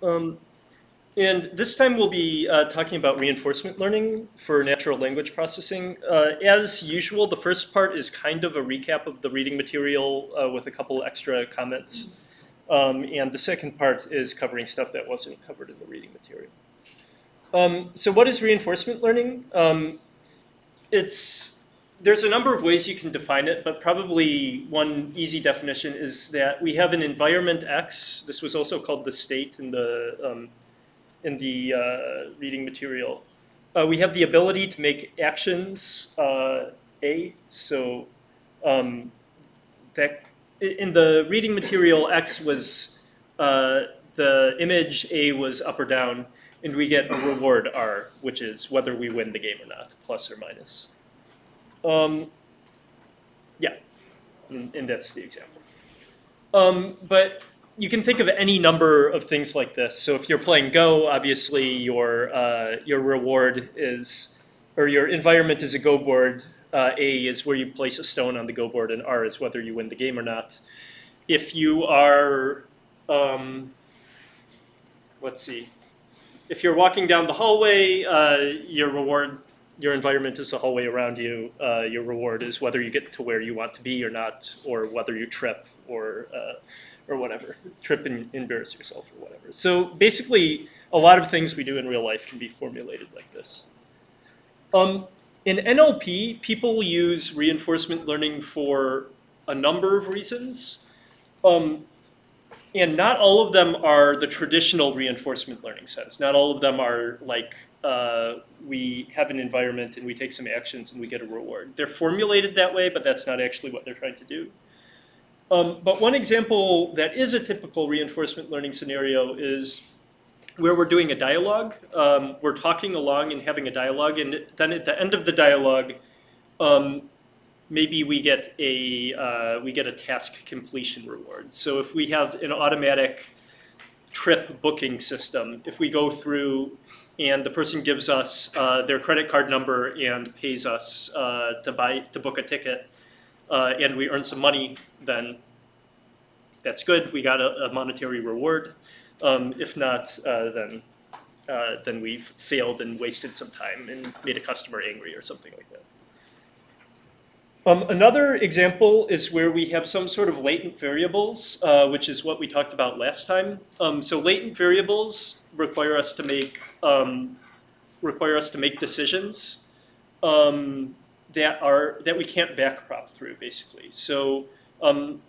And this time we'll be talking about reinforcement learning for natural language processing. As usual, the first part is kind of a recap of the reading material with a couple extra comments. And the second part is covering stuff that wasn't covered in the reading material. So what is reinforcement learning? There's a number of ways you can define it, but probably one easy definition is that we have an environment X. This was also called the state in the reading material. We have the ability to make actions A. So that in the reading material, X was the image A was up or down, and we get a reward R, which is whether we win the game or not, plus or minus. Yeah, and that's the example. But you can think of any number of things like this. So if you're playing Go, obviously your reward is, or your environment is a Go board. A is where you place a stone on the Go board, and R is whether you win the game or not. If you are, let's see, if you're walking down the hallway, your environment is the hallway around you. Your reward is whether you get to where you want to be or not, or whether you trip or whatever. Trip and embarrass yourself or whatever. So basically, a lot of things we do in real life can be formulated like this. In NLP, people use reinforcement learning for a number of reasons. And not all of them are the traditional reinforcement learning sense. Not all of them are like we have an environment and we take some actions and we get a reward. They're formulated that way, but that's not actually what they're trying to do. But one example that is a typical reinforcement learning scenario is where we're doing a dialogue. We're talking along and having a dialogue, and then at the end of the dialogue, maybe we get a task completion reward. So if we have an automatic trip booking system, if we go through and the person gives us their credit card number and pays us to book a ticket, and we earn some money, then that's good. We got a monetary reward. If not, then we've failed and wasted some time and made a customer angry or something like that. Another example is where we have some sort of latent variables, which is what we talked about last time. So latent variables require us to make decisions that we can't backprop through, basically. So an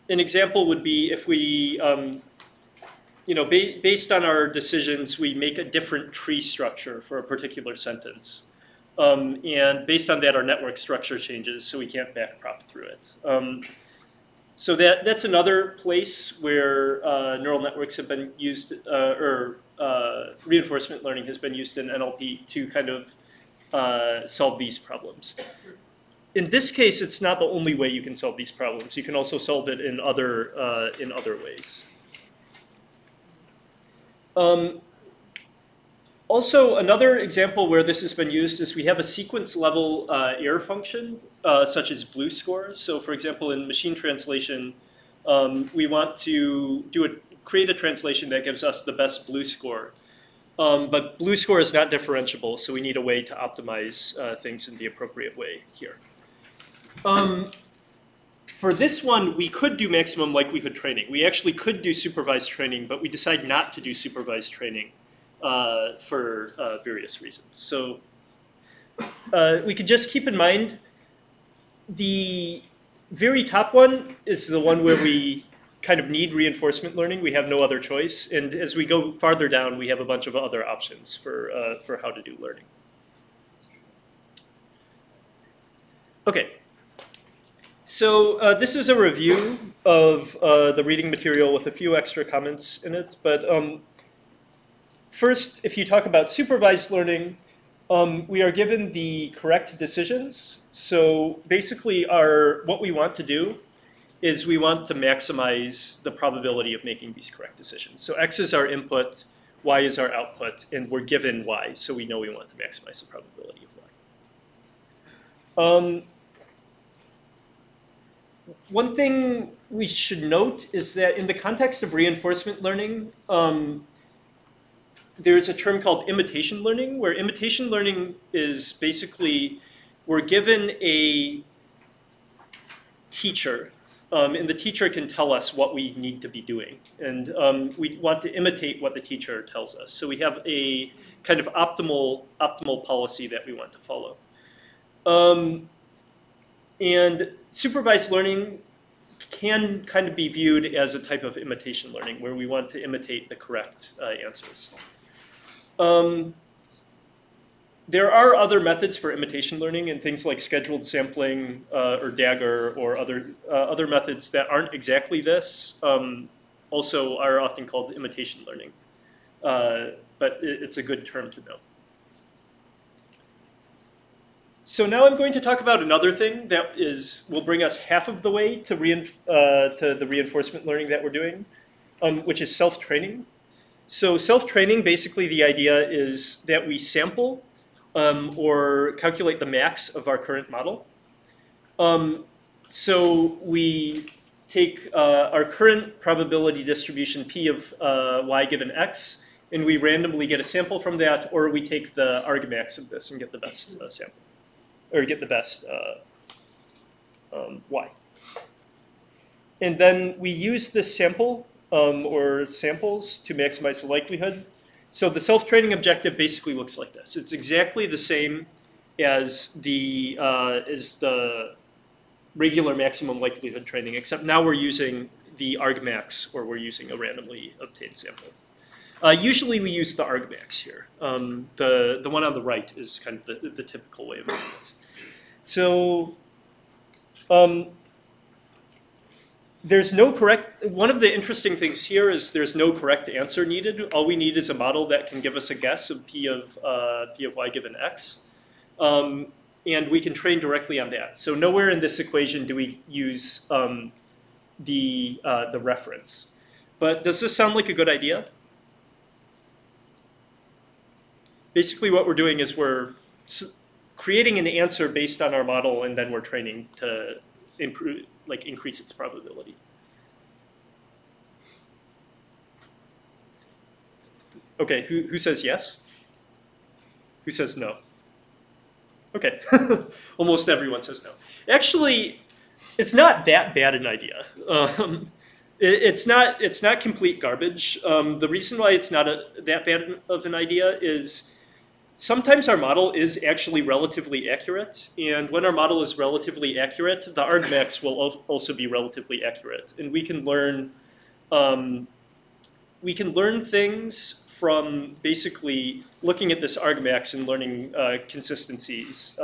example would be if we, based on our decisions, we make a different tree structure for a particular sentence. And based on that, our network structure changes, so we can't backprop through it. So that's another place where neural networks have been used, or reinforcement learning has been used in NLP to kind of solve these problems. In this case, it's not the only way you can solve these problems. You can also solve it in other ways. Also, another example where this has been used is we have a sequence level error function, such as BLEU scores. So for example, in machine translation, we want to create a translation that gives us the best BLEU score. But BLEU score is not differentiable, so we need a way to optimize things in the appropriate way here. For this one, we could do maximum likelihood training. We actually could do supervised training, but we decide not to do supervised training for various reasons. So we could just keep in mind the very top one is the one where we kind of need reinforcement learning. We have no other choice. And as we go farther down, we have a bunch of other options for how to do learning. OK. So this is a review of the reading material with a few extra comments in it. But first, if you talk about supervised learning, we are given the correct decisions. So basically, what we want to do is we want to maximize the probability of making these correct decisions. So X is our input, Y is our output, and we're given Y, so we know we want to maximize the probability of Y. One thing we should note is that in the context of reinforcement learning, there's a term called imitation learning, where imitation learning is basically we're given a teacher, and the teacher can tell us what we need to be doing. And we want to imitate what the teacher tells us. So we have a kind of optimal policy that we want to follow. And supervised learning can kind of be viewed as a type of imitation learning, where we want to imitate the correct answers. There are other methods for imitation learning, and things like scheduled sampling or Dagger or other methods that aren't exactly this also are often called imitation learning. But it's a good term to know. So now I'm going to talk about another thing that will bring us half of the way to the reinforcement learning that we're doing, which is self-training. So self-training, basically the idea is that we sample or calculate the max of our current model. So we take our current probability distribution P of y given x, and we randomly get a sample from that, or we take the argmax of this and get the best sample, or get the best y. And then we use this sample or samples to maximize the likelihood. So the self-training objective basically looks like this. It's exactly the same as the regular maximum likelihood training, except now we're using the argmax, or we're using a randomly obtained sample. Usually we use the argmax here. The one on the right is kind of the typical way of doing this. So there's no correct, one of the interesting things here is there's no correct answer needed. All we need is a model that can give us a guess of P of y given x. And we can train directly on that. So nowhere in this equation do we use the reference. But does this sound like a good idea? Basically what we're doing is we're creating an answer based on our model, and then we're training to improve, like increase its probability. Okay, who says yes? Who says no? Okay, almost everyone says no. Actually, it's not that bad an idea. It's not complete garbage. The reason why it's not that bad of an idea is sometimes our model is actually relatively accurate, and when our model is relatively accurate, the argmax will also be relatively accurate, and we can learn things from basically looking at this argmax and learning consistencies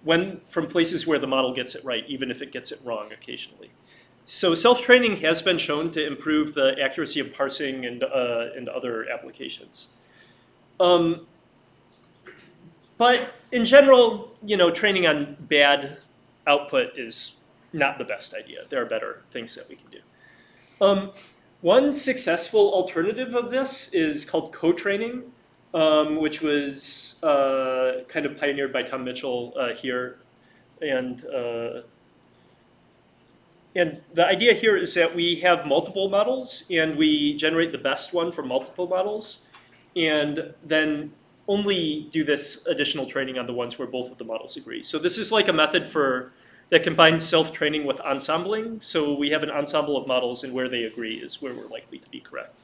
from places where the model gets it right, even if it gets it wrong occasionally. So self-training has been shown to improve the accuracy of parsing and other applications. But in general, training on bad output is not the best idea. There are better things that we can do. One successful alternative of this is called co-training, which was kind of pioneered by Tom Mitchell here. And the idea here is that we have multiple models, and we generate the best one from multiple models, and then only do this additional training on the ones where both of the models agree. So this is like a method that combines self-training with ensembling. So we have an ensemble of models, and where they agree is where we're likely to be correct.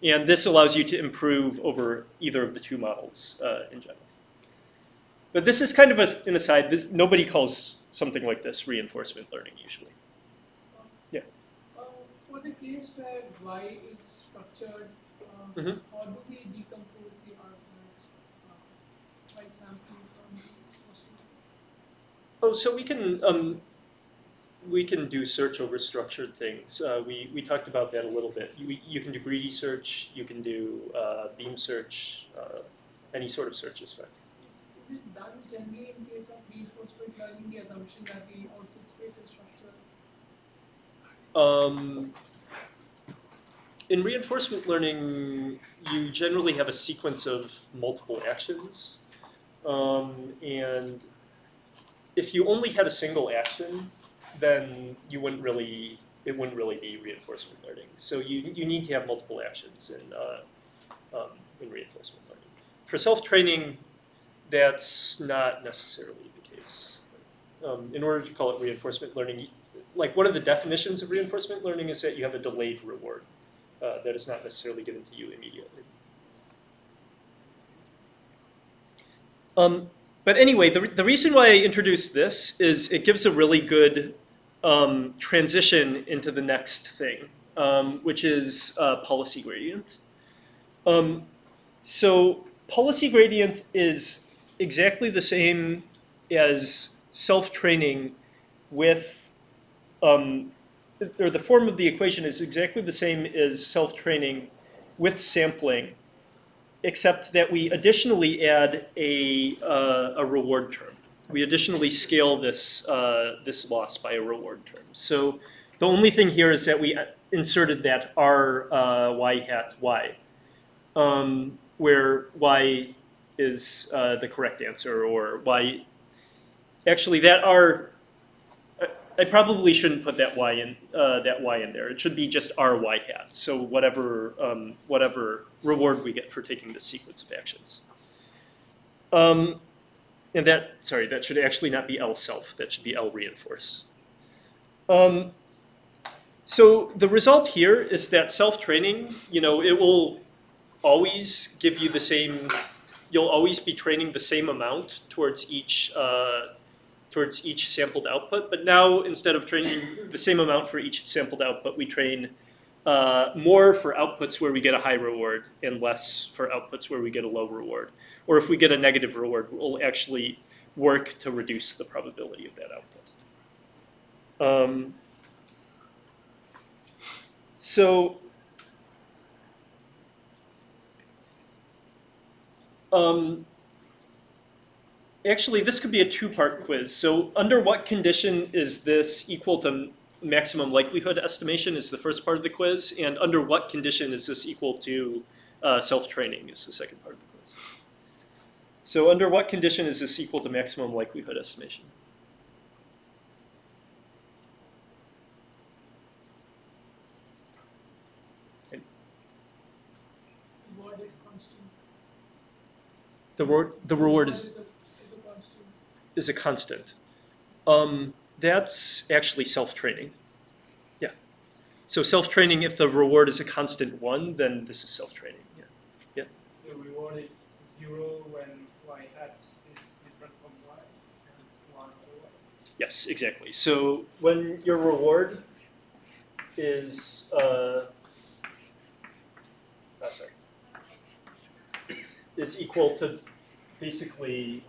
And this allows you to improve over either of the two models in general. But this is kind of an aside. Nobody calls something like this reinforcement learning usually. Yeah. For the case where y is structured, how do we decompose the argmax by sampling from the first one? Oh, so we can do search over structured things. We talked about that a little bit. You can do greedy search. You can do beam search. Any sort of search is fine. Is it done generally in case of reinforcement learning, the assumption that the output space is structured? In reinforcement learning, you generally have a sequence of multiple actions. And if you only had a single action, then it wouldn't really be reinforcement learning. So you need to have multiple actions. And in reinforcement learning. For self-training, that's not necessarily the case. In order to call it reinforcement learning, like one of the definitions of reinforcement learning is that you have a delayed reward that is not necessarily given to you immediately. But anyway, the reason why I introduced this is it gives a really good transition into the next thing, which is policy gradient. So policy gradient is exactly the same as self-training with, or the form of the equation is exactly the same as self-training with sampling, except that we additionally add a reward term. We additionally scale this, this loss by a reward term. So the only thing here is that we inserted that r y hat y, where y is the correct answer, or y. Actually, that r, I probably shouldn't put that y in there. It should be just r y hat. So whatever whatever reward we get for taking this sequence of actions. And that, sorry, that should actually not be L self. That should be L reinforce. So the result here is that self-training, you know, it will always give you the same. You'll always be training the same amount towards each sampled output. But now, instead of training the same amount for each sampled output, we train more for outputs where we get a high reward and less for outputs where we get a low reward. Or if we get a negative reward, we'll actually work to reduce the probability of that output. Actually, this could be a two-part quiz. So under what condition is this equal to maximum likelihood estimation is the first part of the quiz, and under what condition is this equal to self-training is the second part of the quiz. So under what condition is this equal to maximum likelihood estimation? The reward is constant. The reward is a constant. That's actually self-training. Yeah. So self-training, if the reward is a constant 1, then this is self-training. Yeah. Yeah. The reward is 0 when y hat is different from y and 1 otherwise. Yes, exactly. So when your reward is is equal to basically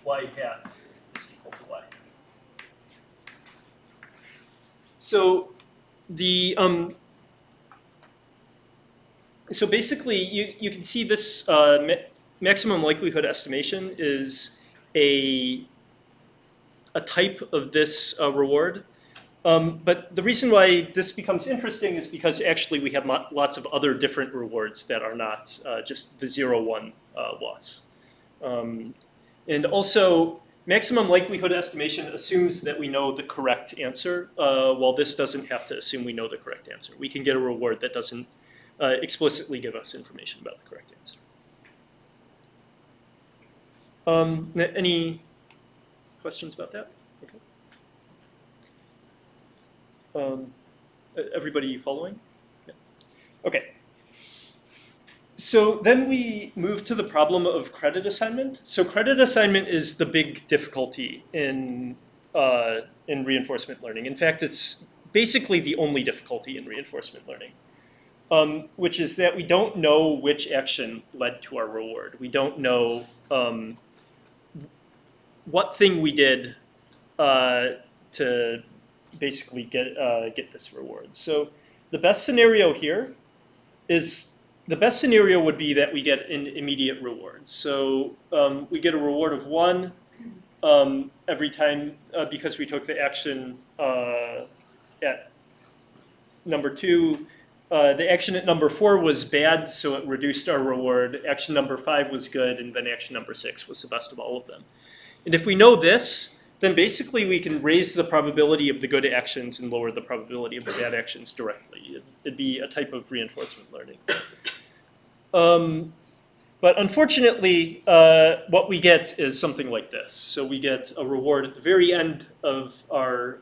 y hat is equal to y. So the so basically you can see this maximum likelihood estimation is a type of this reward. But the reason why this becomes interesting is because actually we have lots of other different rewards that are not just the 0-1 loss. And also, maximum likelihood estimation assumes that we know the correct answer, while this doesn't have to assume we know the correct answer. We can get a reward that doesn't explicitly give us information about the correct answer. Any questions about that? Okay. Everybody following? Yeah. Okay. So then we move to the problem of credit assignment. So credit assignment is the big difficulty in reinforcement learning. In fact, it's basically the only difficulty in reinforcement learning, which is that we don't know which action led to our reward. We don't know what thing we did to basically get this reward. So the best scenario here is, the best scenario would be that we get an immediate reward. So we get a reward of 1 every time because we took the action at number 2. The action at number 4 was bad, so it reduced our reward. Action number 5 was good, and then action number 6 was the best of all of them. And if we know this, then basically we can raise the probability of the good actions and lower the probability of the bad actions directly. It'd be a type of reinforcement learning. But unfortunately, what we get is something like this. So we get a reward at the very end of our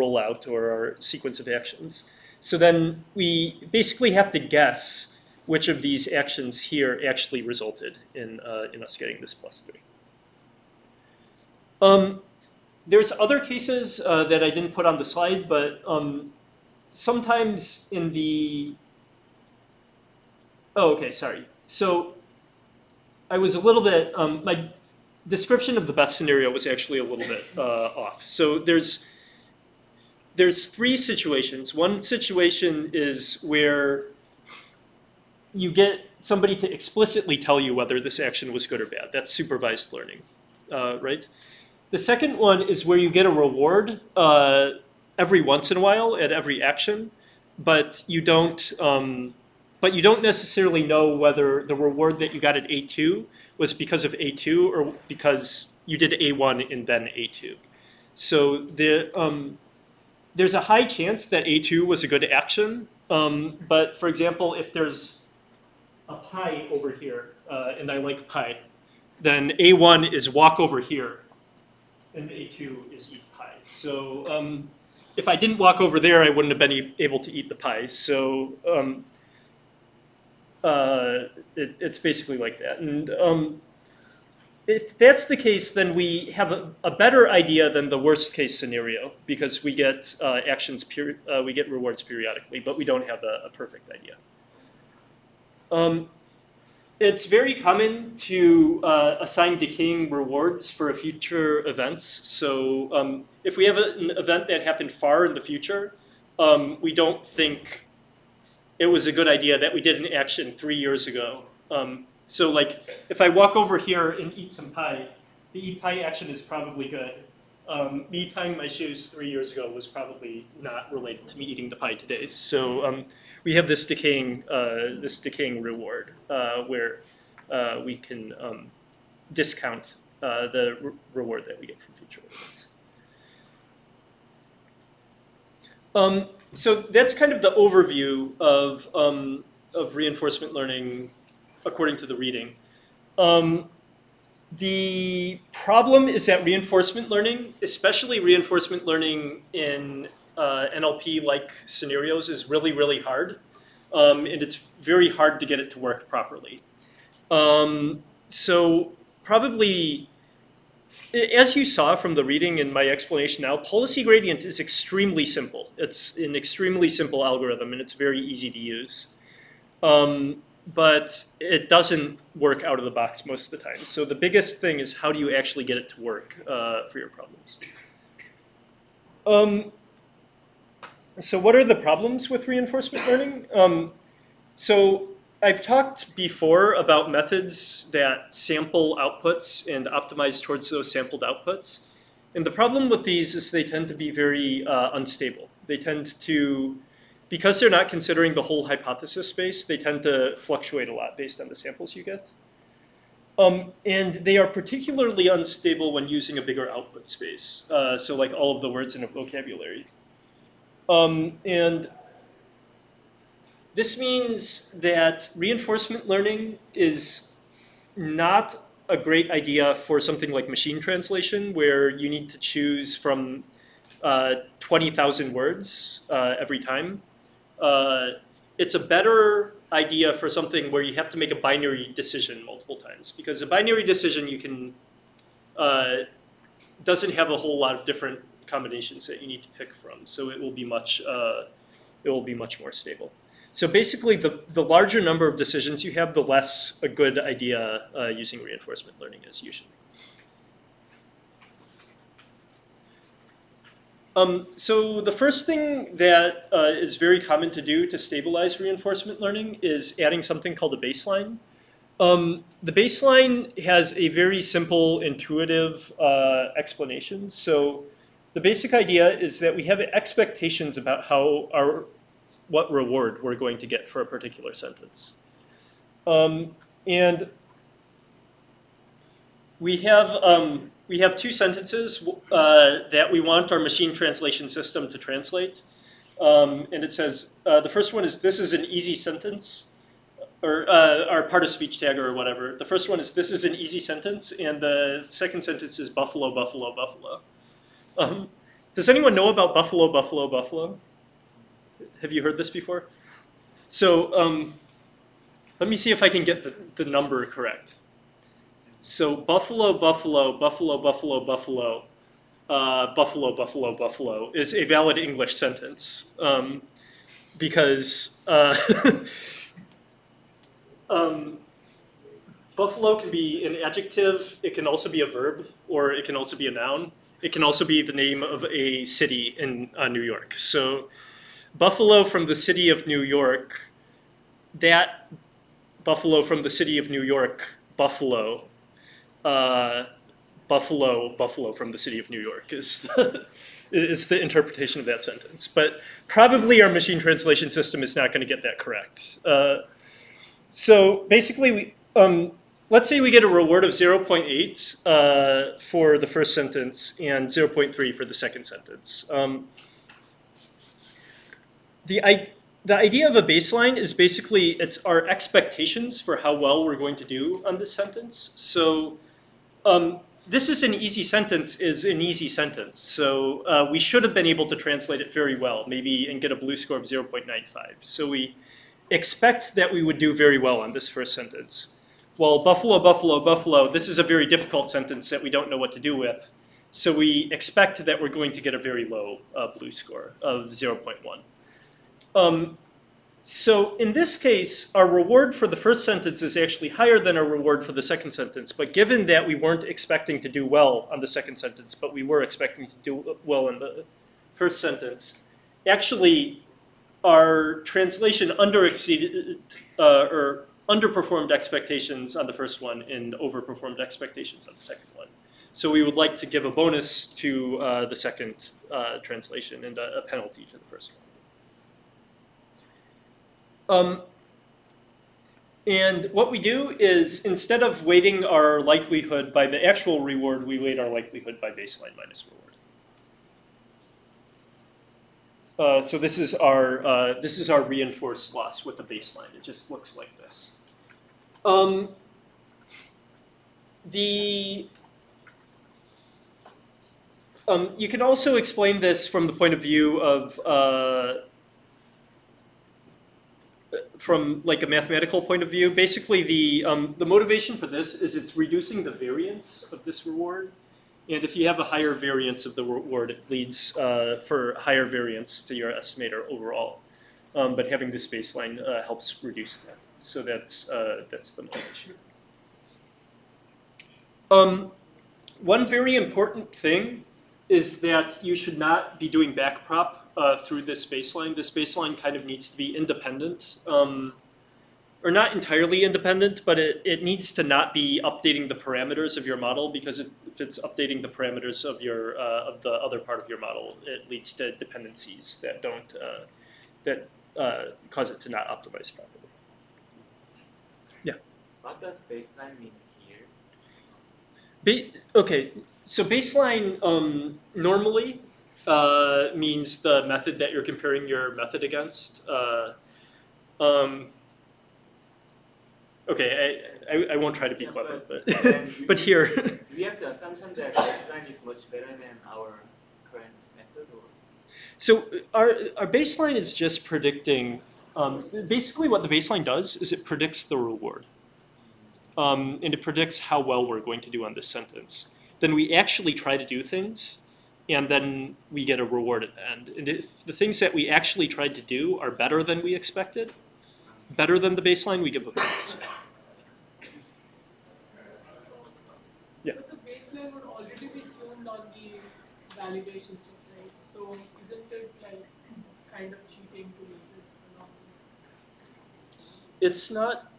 rollout or our sequence of actions. So then we basically have to guess which of these actions here actually resulted in us getting this +3. There's other cases that I didn't put on the slide, but sometimes in the, oh, okay, sorry. So I was a little bit, my description of the best scenario was actually a little bit off. So there's 3 situations. One situation is where you get somebody to explicitly tell you whether this action was good or bad. That's supervised learning, right? The second one is where you get a reward every once in a while at every action, but you don't necessarily know whether the reward that you got at A2 was because of A2 or because you did A1 and then A2. So there's a high chance that A2 was a good action, but for example, if there's a pie over here, and I like pie, then A1 is walk over here, and A2 is eat pie. So if I didn't walk over there, I wouldn't have been able to eat the pie. So it's basically like that. And if that's the case, then we have a better idea than the worst case scenario because we get we get rewards periodically, but we don't have a perfect idea. It's very common to assign decaying rewards for future events. So if we have an event that happened far in the future, we don't think it was a good idea that we did an action 3 years ago. So like if I walk over here and eat some pie, the eat pie action is probably good. Me tying my shoes 3 years ago was probably not related to me eating the pie today. So we have this decaying reward where we can discount the reward that we get from future events. So that's kind of the overview of reinforcement learning according to the reading. The problem is that reinforcement learning, especially reinforcement learning in NLP-like scenarios, is really, really hard. And it's very hard to get it to work properly. So probably, as you saw from the reading and my explanation now, policy gradient is extremely simple. It's an extremely simple algorithm, and it's very easy to use. But it doesn't work out of the box most of the time. So the biggest thing is how do you actually get it to work for your problems? So what are the problems with reinforcement learning? So I've talked before about methods that sample outputs and optimize towards those sampled outputs. And the problem with these is they tend to be very unstable. They tend to, because they're not considering the whole hypothesis space, they tend to fluctuate a lot based on the samples you get. And they are particularly unstable when using a bigger output space. So like all of the words in a vocabulary. And this means that reinforcement learning is not a great idea for something like machine translation, where you need to choose from 20,000 words every time. It's a better idea for something where you have to make a binary decision multiple times, because a binary decision you can doesn't have a whole lot of different combinations that you need to pick from, so it will be much more stable. So basically, the larger number of decisions you have, the less a good idea using reinforcement learning is usually. So the first thing that is very common to do to stabilize reinforcement learning is adding something called a baseline. The baseline has a very simple, intuitive explanation. So the basic idea is that we have expectations about what reward we're going to get for a particular sentence. And we have two sentences that we want our machine translation system to translate. And it says, the first one is, this is an easy sentence, or part of speech tag or whatever. The first one is, this is an easy sentence, and the second sentence is buffalo, buffalo, buffalo. Does anyone know about buffalo, buffalo, buffalo? Have you heard this before? So let me see if I can get the number correct. So buffalo, buffalo, buffalo, buffalo, buffalo, buffalo, buffalo, buffalo is a valid English sentence because buffalo can be an adjective, it can also be a verb, or it can also be a noun. It can also be the name of a city in New York. So buffalo from the city of New York, that buffalo from the city of New York, buffalo, buffalo, buffalo from the city of New York is the interpretation of that sentence. But probably our machine translation system is not going to get that correct. So basically, let's say we get a reward of 0.8 for the first sentence and 0.3 for the second sentence. The idea of a baseline is basically it's our expectations for how well we're going to do on this sentence. So this is an easy sentence is an easy sentence. So we should have been able to translate it very well, maybe, and get a blue score of 0.95. So we expect that we would do very well on this first sentence. Well, buffalo, buffalo, buffalo, this is a very difficult sentence that we don't know what to do with. So we expect that we're going to get a very low blue score of 0.1. So in this case, our reward for the first sentence is actually higher than our reward for the second sentence. But given that we weren't expecting to do well on the second sentence, but we were expecting to do well in the first sentence, actually our translation underperformed expectations on the first one and overperformed expectations on the second one. So we would like to give a bonus to the second translation and a penalty to the first one. And what we do is, instead of weighting our likelihood by the actual reward, we weight our likelihood by baseline minus reward. So this is our reinforced loss with the baseline. It just looks like this. You can also explain this from the point of view of from like a mathematical point of view. Basically, the motivation for this is it's reducing the variance of this reward. And if you have a higher variance of the reward, it leads for higher variance to your estimator overall. But having this baseline helps reduce that. So that's the motivation. One very important thing is that you should not be doing backprop through this baseline. This baseline kind of needs to be independent, or not entirely independent, but it needs to not be updating the parameters of your model, because if it's updating the parameters of your of the other part of your model, it leads to dependencies that don't cause it to not optimize properly. Yeah. What does baseline means here? Okay, so baseline normally means the method that you're comparing your method against. Okay, I won't try to be clever, but here. We have the assumption that baseline is much better than our current method, or? So our baseline is just predicting. Basically, what the baseline does is it predicts the reward, and it predicts how well we're going to do on this sentence. Then we actually try to do things, and then we get a reward at the end. And if the things that we actually tried to do are better than we expected, better than the baseline, we give a bonus. Yeah. But the baseline would already be tuned on the validation set, right? So isn't it like kind of cheating to use it or not?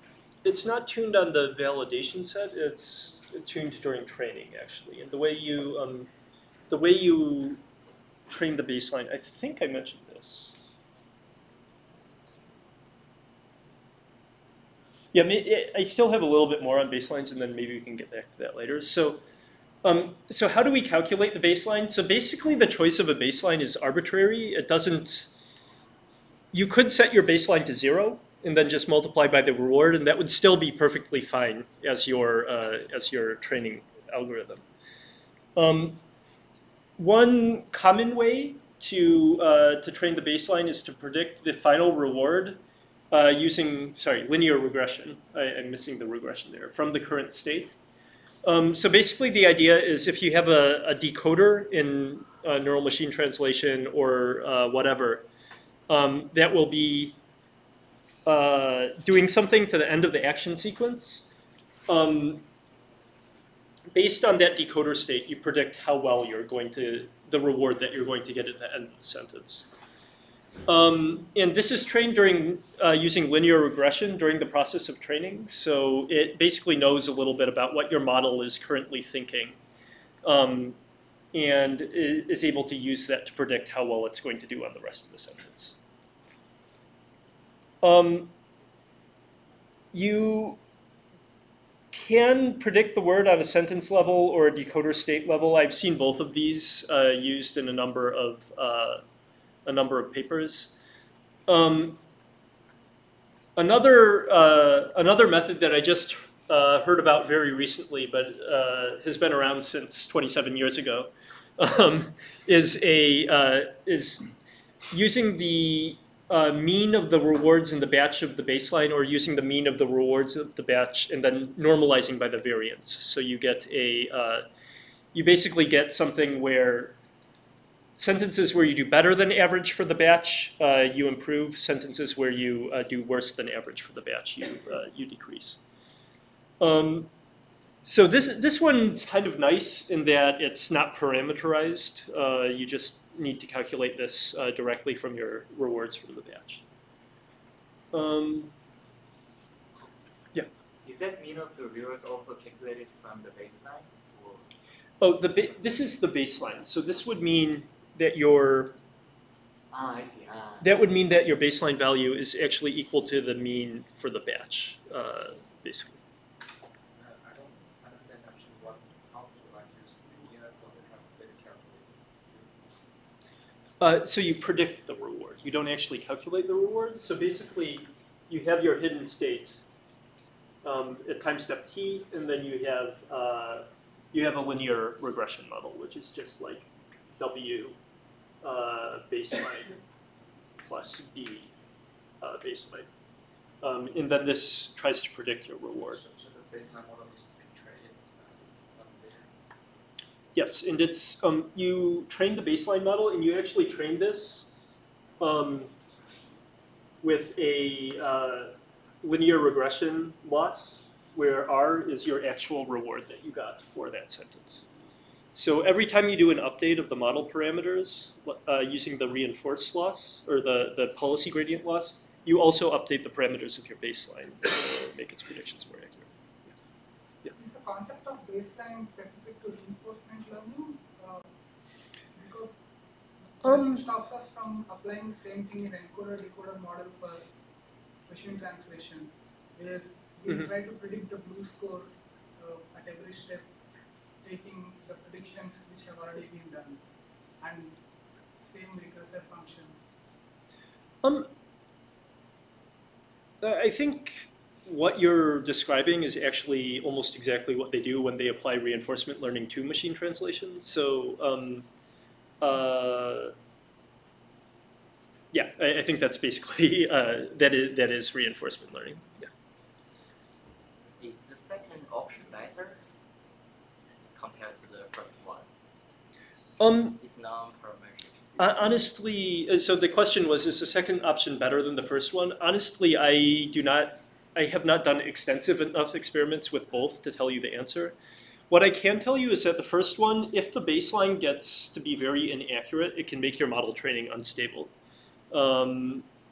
It's not tuned on the validation set. It's tuned during training, actually. And the way you train the baseline, I think I mentioned this. Yeah, I still have a little bit more on baselines, and then maybe we can get back to that later. So, so how do we calculate the baseline? So basically, the choice of a baseline is arbitrary. It doesn't You could set your baseline to 0 and then just multiply by the reward, and that would still be perfectly fine as your training algorithm. One common way to train the baseline is to predict the final reward using, linear regression. I'm missing the regression there, from the current state. So basically the idea is if you have a decoder in neural machine translation or whatever, that will be doing something to the end of the action sequence. Based on that decoder state, you predict how well the reward that you're going to get at the end of the sentence. And this is trained during using linear regression during the process of training. So it basically knows a little bit about what your model is currently thinking, and is able to use that to predict how well it's going to do on the rest of the sentence. You can predict the word on a sentence level or a decoder state level. I've seen both of these used in a number of papers. Another method that I just heard about very recently, but has been around since 27 years ago, is using the mean of the rewards in the batch of the baseline, or using the mean of the rewards of the batch and then normalizing by the variance. So you get you basically get something where sentences where you do better than average for the batch, you improve. Sentences where you do worse than average for the batch, you decrease. So this one's kind of nice in that it's not parameterized. You just need to calculate this directly from your rewards from the batch. Yeah. Is that mean of the rewards also calculated from the baseline? Or? Oh, this is the baseline. So this would mean that your I see. That would mean that your baseline value is actually equal to the mean for the batch, basically. I don't understand actually how to use linear for the translated calculation. So you predict the reward. You don't actually calculate the reward. So basically, you have your hidden state at time step t, and then you have a linear regression model, which is just like W baseline plus B baseline. And then this tries to predict your reward. So the baseline model is pre-trained some data. Yes, and it's you train the baseline model, and you actually train this with a linear regression loss, where R is your actual reward that you got for that sentence. So every time you do an update of the model parameters using the reinforced loss, or the policy gradient loss, you also update the parameters of your baseline to make its predictions more accurate. Yeah. Is the concept of baseline specific to reinforcement learning? Because it stops us from applying the same thing in encoder-decoder model for machine translation, where we try to predict the blue score at every step, taking the predictions which have already been done, and same recursive function. I think what you're describing is actually almost exactly what they do when they apply reinforcement learning to machine translation. So yeah, I think that's basically that is reinforcement learning. Yeah. Is the second option better compared to the first one? It's non-parametric. Honestly, so the question was, is the second option better than the first one? Honestly, I have not done extensive enough experiments with both to tell you the answer. What I can tell you is that the first one, if the baseline gets to be very inaccurate, it can make your model training unstable.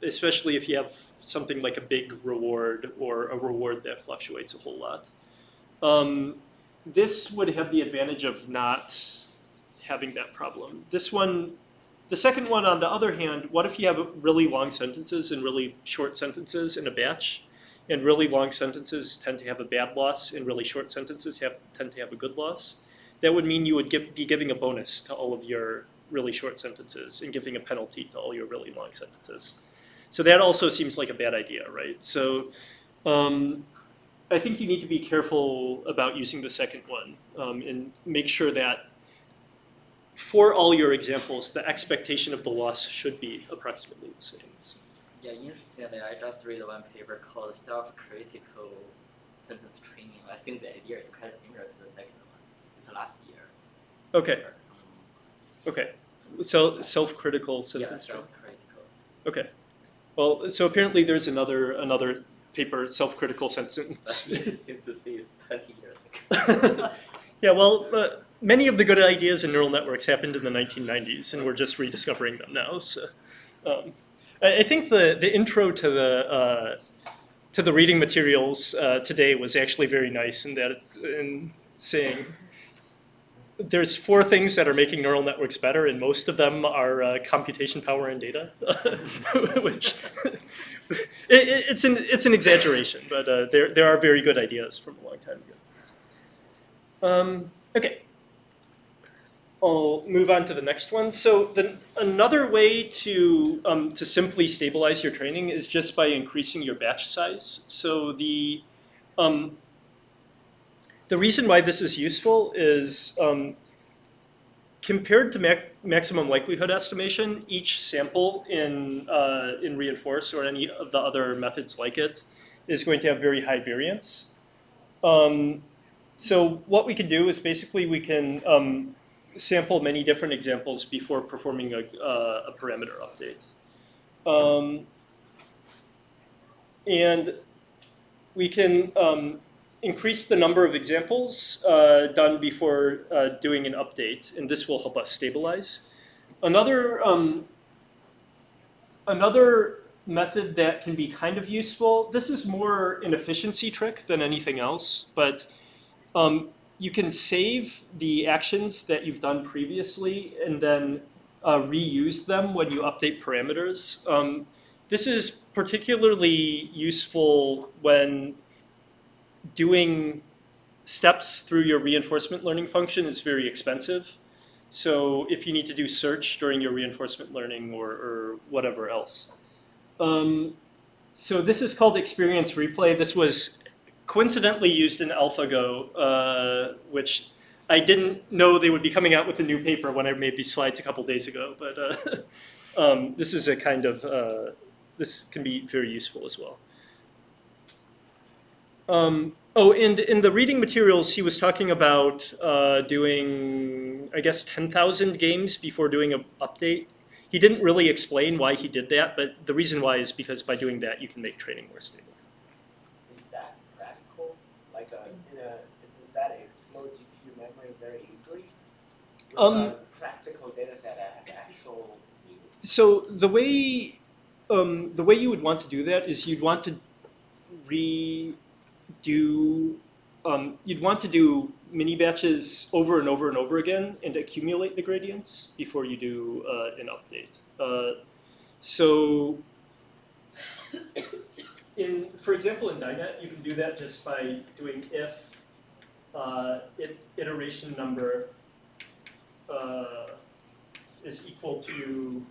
Especially if you have something like a big reward or a reward that fluctuates a whole lot. This would have the advantage of not having that problem. The second one, on the other hand, what if you have really long sentences and really short sentences in a batch? And really long sentences tend to have a bad loss, and really short sentences tend to have a good loss. That would mean you would be giving a bonus to all of your really short sentences and giving a penalty to all your really long sentences. So that also seems like a bad idea, right? So I think you need to be careful about using the second one and make sure that for all your examples, the expectation of the loss should be approximately the same. So. Yeah, interestingly, I just read one paper called Self-Critical Sentence Training. I think the idea is quite similar to the second one. It's last year. Okay. Okay. So self-critical sentence training. Yeah, self-critical. Okay. Well, so apparently there's another paper, self-critical sentence. Seems to see it's 20 years ago. Yeah, well, many of the good ideas in neural networks happened in the 1990s, and we're just rediscovering them now. So, I think the intro to the reading materials today was actually very nice in that it's in saying there's 4 things that are making neural networks better, and most of them are computation power and data, which it's an exaggeration, but there are very good ideas from a long time ago. Okay. I'll move on to the next one. So another way to simply stabilize your training is just by increasing your batch size. So the reason why this is useful is compared to maximum likelihood estimation, each sample in reinforce or any of the other methods like it is going to have very high variance. So what we can do is basically we can sample many different examples before performing a parameter update. And we can increase the number of examples done before doing an update, and this will help us stabilize. Another method that can be kind of useful, this is more an efficiency trick than anything else, but you can save the actions that you've done previously and then reuse them when you update parameters. This is particularly useful when doing steps through your reinforcement learning function is very expensive. So if you need to do search during your reinforcement learning or whatever else. So this is called experience replay. This was coincidentally used in AlphaGo, which I didn't know they would be coming out with a new paper when I made these slides a couple days ago. But this is a kind of, this can be very useful as well. Oh, and in the reading materials, he was talking about doing, I guess, 10,000 games before doing an update. He didn't really explain why he did that, but the reason why is because by doing that, you can make training more stable. Is that practical? Like, does that explode GPU memory very easily? With a practical data set that has actual. So the way you would want to do that is you'd want to you'd want to do mini batches over and over and over again and accumulate the gradients before you do an update. So for example, in DINET, you can do that just by doing if iteration number is equal to,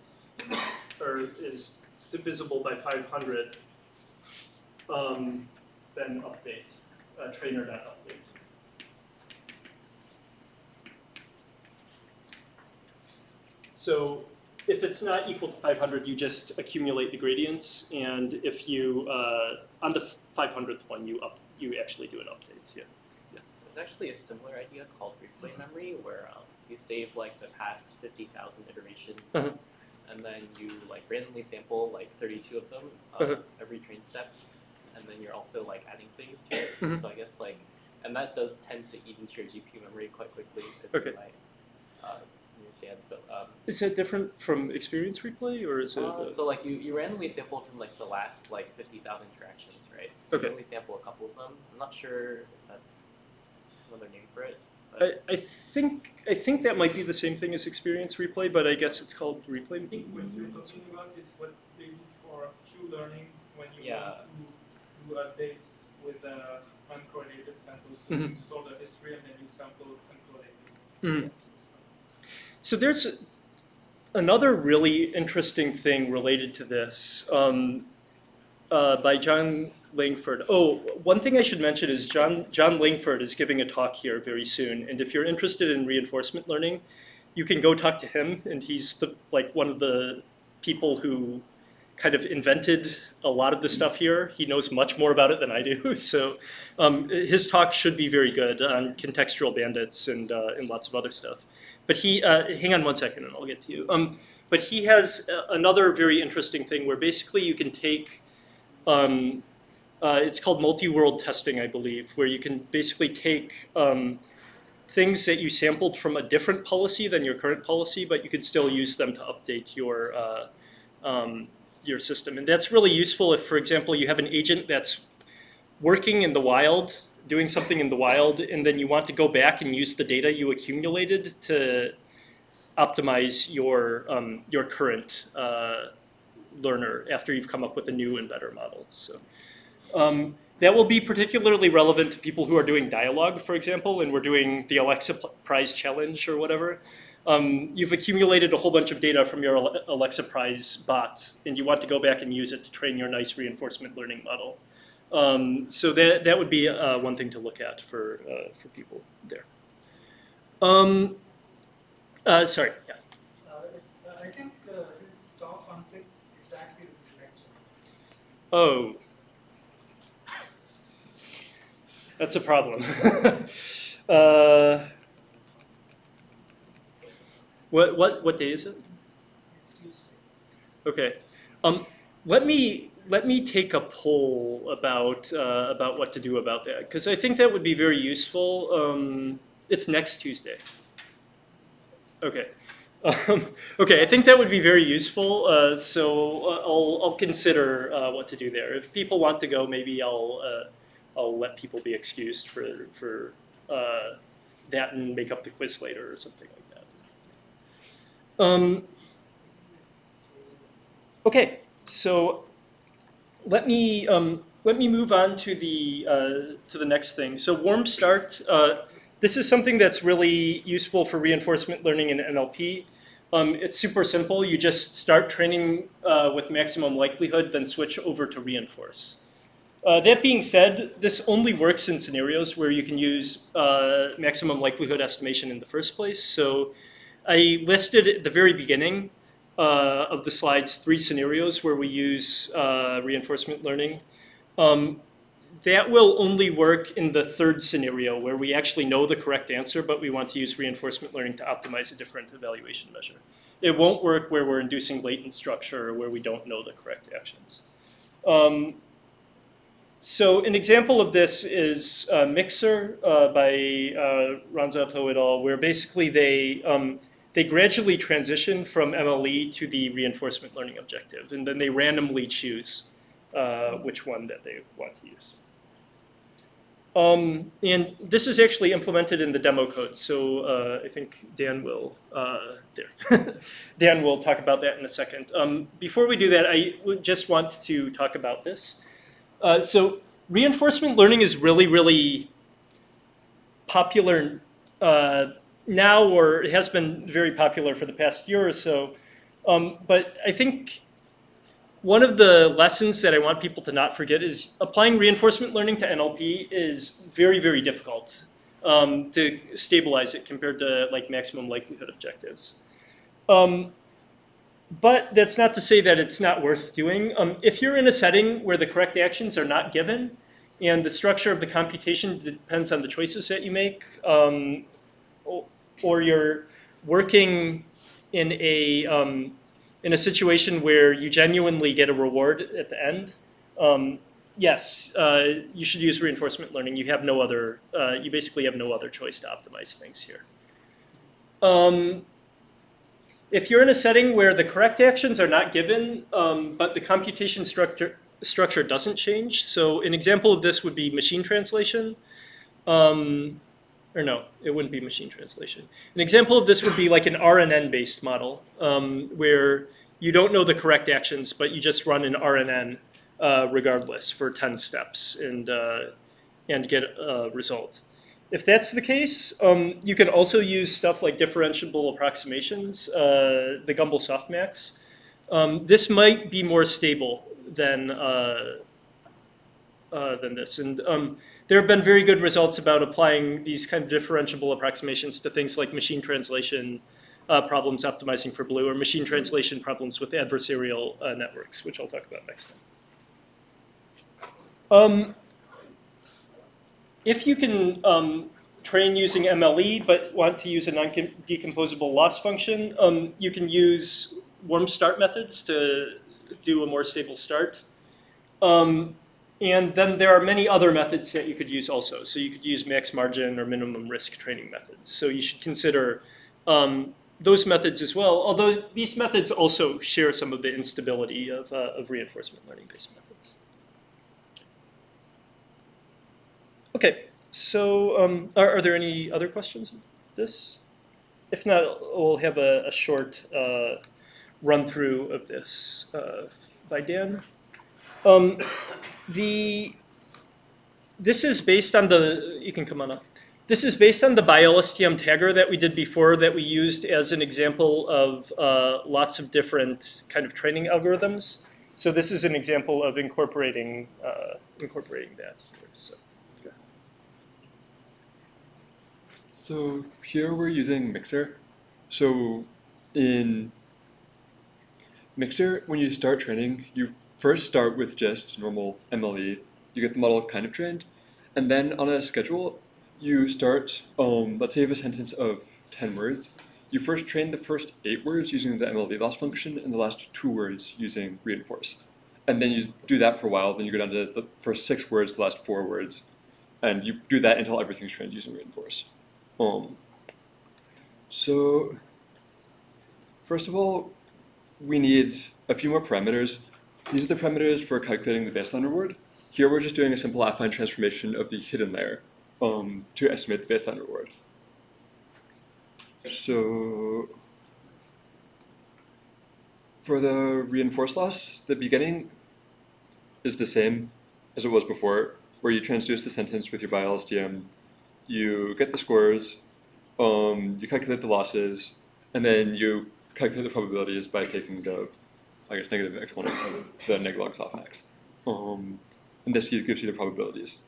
or is divisible by 500, then update, trainer.update. So if it's not equal to 500, you just accumulate the gradients, and if you, on the 500th one, you actually do an update, yeah. There's actually a similar idea called replay memory, where you save like the past 50,000 iterations, and then you like randomly sample like 32 of them every train step, and then you're also like adding things to it. So I guess like, and that does tend to eat into your GPU memory quite quickly, as you might understand. But is that different from experience replay, or is it? So like you randomly sample from like the last like 50,000 interactions, right? Okay. You randomly sample a couple of them. I'm not sure if that's just another name for it. I think that might be the same thing as experience replay, but I guess it's called replay. I think what you're talking about is what they do for Q learning when you want to do updates with uncorrelated samples. So you install the history and then you sample uncorrelated. So there's another really interesting thing related to this by John Langford. Oh, one thing I should mention is John Langford is giving a talk here very soon, and if you're interested in reinforcement learning, you can go talk to him, and he's one of the people who kind of invented a lot of the stuff here. He knows much more about it than I do, so his talk should be very good on contextual bandits and lots of other stuff. But he, hang on one second and I'll get to you. But he has another very interesting thing where basically you can take, it's called multi-world testing, I believe, where you can basically take things that you sampled from a different policy than your current policy, but you could still use them to update your system. And that's really useful if, for example, you have an agent that's working in the wild, doing something in the wild, and then you want to go back and use the data you accumulated to optimize your current learner after you've come up with a new and better model. So that will be particularly relevant to people who are doing dialogue, for example, and we're doing the Alexa Prize Challenge or whatever. You've accumulated a whole bunch of data from your Alexa Prize bot, and you want to go back and use it to train your nice reinforcement learning model. So that would be one thing to look at for people there. Sorry. Yeah. I think his talk conflicts exactly with this lecture. Oh. That's a problem. What day is it? It's Tuesday. Okay. Let me take a poll about what to do about that, because I think that would be very useful. It's next Tuesday. Okay. Okay, I think that would be very useful. So I'll consider what to do there. If people want to go, maybe I'll let people be excused for that and make up the quiz later or something like that. Okay, so let me move on to the next thing. So warm start. This is something that's really useful for reinforcement learning in NLP. It's super simple. You just start training with maximum likelihood, then switch over to reinforce. That being said, this only works in scenarios where you can use maximum likelihood estimation in the first place. So I listed at the very beginning of the slides 3 scenarios where we use reinforcement learning. That will only work in the 3rd scenario where we actually know the correct answer, but we want to use reinforcement learning to optimize a different evaluation measure. It won't work where we're inducing latent structure or where we don't know the correct actions. So an example of this is Mixer by Runthrough et al., where basically they gradually transition from MLE to the reinforcement learning objective, and then they randomly choose which one that they want to use. And this is actually implemented in the demo code, so I think Dan will Dan will talk about that in a second. Before we do that, I would just want to talk about this. So reinforcement learning is really, really popular now, or it has been very popular for the past year or so. But I think one of the lessons that I want people to not forget is applying reinforcement learning to NLP is very, very difficult to stabilize it compared to like maximum likelihood objectives. But that's not to say that it's not worth doing. If you're in a setting where the correct actions are not given and the structure of the computation depends on the choices that you make, or you're working in a situation where you genuinely get a reward at the end, yes, you should use reinforcement learning. You have no other, you basically have no other choice to optimize things here. If you're in a setting where the correct actions are not given, but the computation structure doesn't change, so an example of this would be machine translation. Or no, it wouldn't be machine translation. An example of this would be like an RNN-based model, where you don't know the correct actions, but you just run an RNN regardless for 10 steps and get a result. If that's the case, you can also use stuff like differentiable approximations, the Gumbel softmax. This might be more stable than this. And there have been very good results about applying these kind of differentiable approximations to things like machine translation problems optimizing for BLEU, or machine translation problems with adversarial networks, which I'll talk about next time. If you can train using MLE but want to use a non-decomposable loss function, you can use warm start methods to do a more stable start. And then there are many other methods that you could use also. So you could use max margin or minimum risk training methods. So you should consider those methods as well, although these methods also share some of the instability of reinforcement learning-based methods. Okay, so are there any other questions of this? If not, we'll have a short run-through of this by Dan. This is based on the, you can come on up. This is based on the BiLSTM tagger that we did before that we used as an example of lots of different kind of training algorithms. So this is an example of incorporating that here. So here we're using Mixer. So in Mixer, when you start training, you first start with just normal MLE. You get the model kind of trained. And then on a schedule, you start, let's say you have a sentence of 10 words. You first train the first 8 words using the MLE loss function and the last 2 words using reinforce. And then you do that for a while, then you go down to the first 6 words, the last 4 words. And you do that until everything's trained using reinforce. So first of all, we need a few more parameters. These are the parameters for calculating the baseline reward. Here we're just doing a simple affine transformation of the hidden layer to estimate the baseline reward. So for the reinforced loss, the beginning is the same as it was before, where you transduce the sentence with your BiLSTM, you get the scores, you calculate the losses, and then you calculate the probabilities by taking the, I guess, negative exponent of the neglog softmax. And this gives you the probabilities.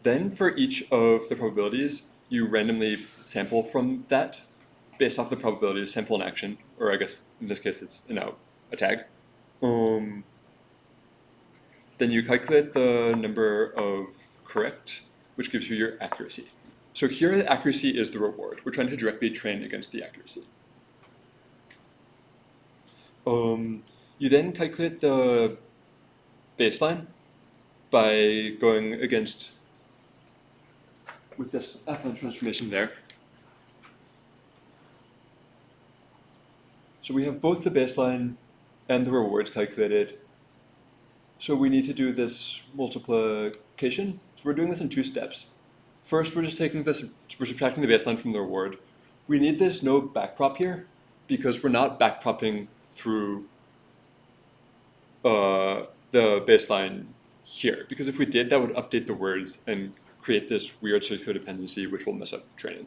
Then for each of the probabilities, you randomly sample from that based off the probabilities, sample an action, or I guess in this case it's a tag. Then you calculate the number of correct, which gives you your accuracy. So here the accuracy is the reward. We're trying to directly train against the accuracy. You then calculate the baseline by going against, with this affine transformation there. So we have both the baseline and the rewards calculated. So we need to do this multiplication. So we're doing this in 2 steps. First, we're just taking this, we're subtracting the baseline from the reward. We need this no backprop here because we're not backpropping through the baseline here. Because if we did, that would update the words and create this weird circular dependency, which will mess up training.